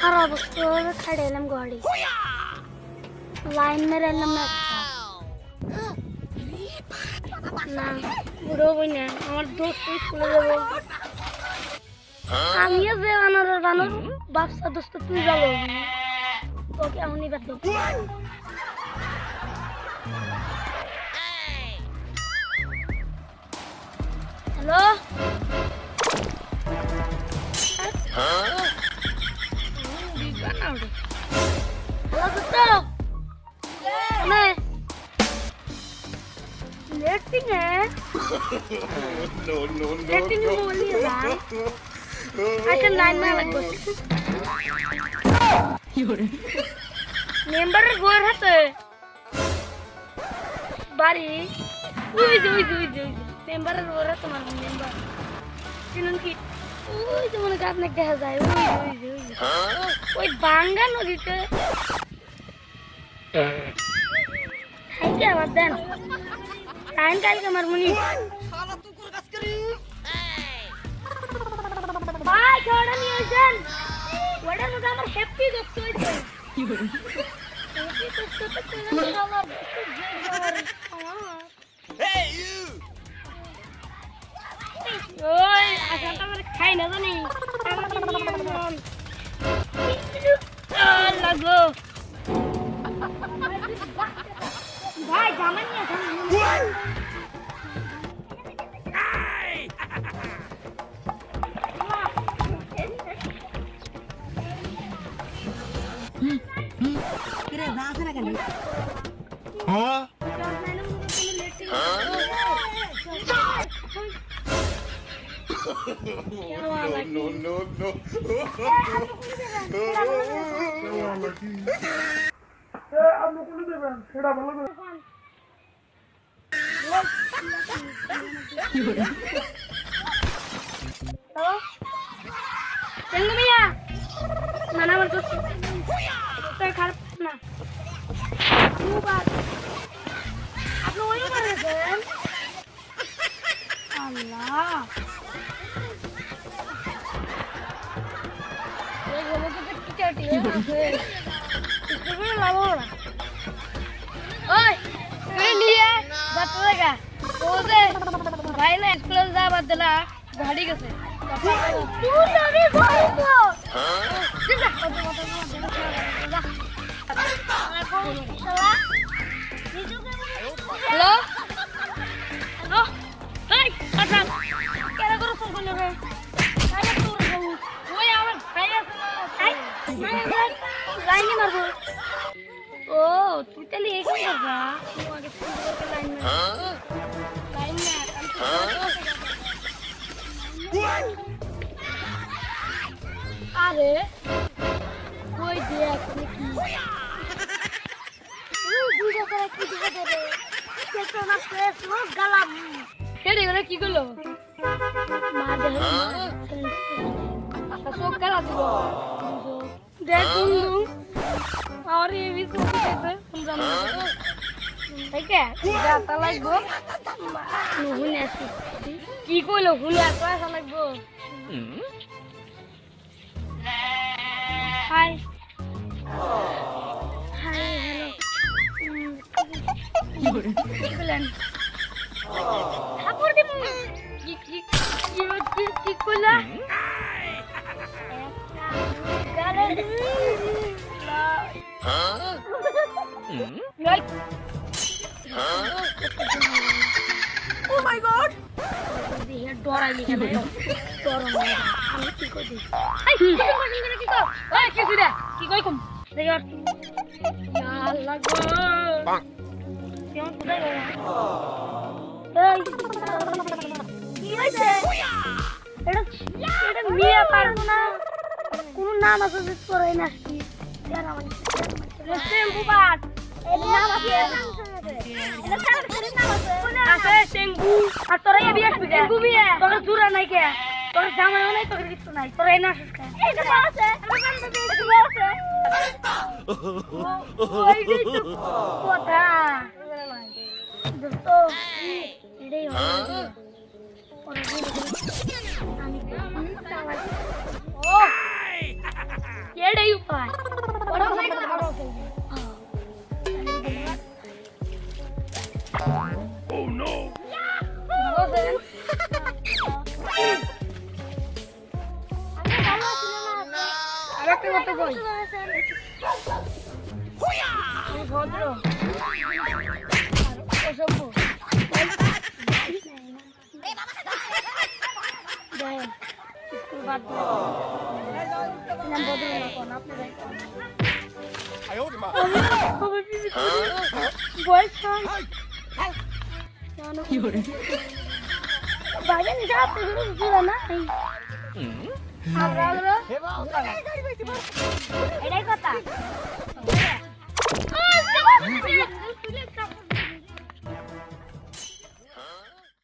खराब खड़े गाड़ी लाइन में रहना ना बुढ़ो भी ना हमारे दोस्त स्कूल जाबो আমিও যে বানর বাচ্চা দোস্ত তুই যাবো তোকে এমনই বাদ দেবো হ্যালো लेटिंग है लेटिंग बोलिएगा अच्छा लाइन में लग बस मेंबर गोर हते बारी उई मेंबर गोर हते तुम्हारा मेंबर किनन की ওই যে মনে কাপ নাক দেখা যায় ওই বাঙ্গা নদীতে হাইকে আমার দেন টাইম কালকে আমার মনি শালা তুই করে কাজ করি ভাই ছোড়া নিয়ে আসেন ওটা মধ্যে আমার হ্যাপি দোস্ত হইছে কি বলে হ্যাপি দোস্ত তো চলে আমার এই ইউ ওই আসাটা আমার খাই না জানি লাগলো ভাই জামান নিয়ে কিরে যাস না কেন হ্যাঁ no. आप लोग को दे बहन छेड़ा भालो दे हेलो चंगू भैया नाना मत तो खा ना तू बात आप लोग वही कर रहे हैं अल्लाह गाड़ी कैसे हेलो हेलो क्या करो फोन कर लाइन में मार ओ तू चल एक ही कर रहा तू आगे फोन करके लाइन में अरे कोई देख की बुझा करे की दिखा दे रे कैसे ना फेस वो गला केड़ी करे की गलो मार दे अशोक करा दो देख तुम और ये भी सोच कैसे समझा ठीक है जाता লাগবো নুহুনে আসি কি কইলো হুলে আসা লাগবো হাই হাই হ্যালো কি বলেন থাপড় দিমু কি কইলা গালে Like. Oh my God! Dia dora ini kan? Dora mana? Kamu kiko di. Hai, kiko kiko. Hai, kiko sudah. Kiko ikum. Dengar. Ya Allah go. Bang. Yang sudah ya. Hey. Iya deh. এটা মিয়া পারবো না কোন নাম আছে যে করে নাকি যারা মানে টেম্পু বাট এর নাম আছে এটা সারা করে নাম আছে টেম্পু আর তোরা এবি আসবি টেম্পু বিয়ে তোর জুরা নাই কে তোর জামাই নাই তোর কিছু নাই তোর এনা আসছে এটা আছে আমার বান্ধবী এটা আছে ওইটাই তো কথা দোস্ত এটাই হবে আমি ও এটাই উপায় বড় সাইকেল বড় সাইকেল Oh no! বড় সাইকেল আমি ভালো ছিল না আরেকটা কথা কই আমি ভদ্র অসভ্য দেখেন স্কুল বাদ দিয়ে নাম ভদ্র না কোন আপনি দেখেন বয়স কি হরে বাইরে নিয়ে যাও তুই না আমরা এটাই কথা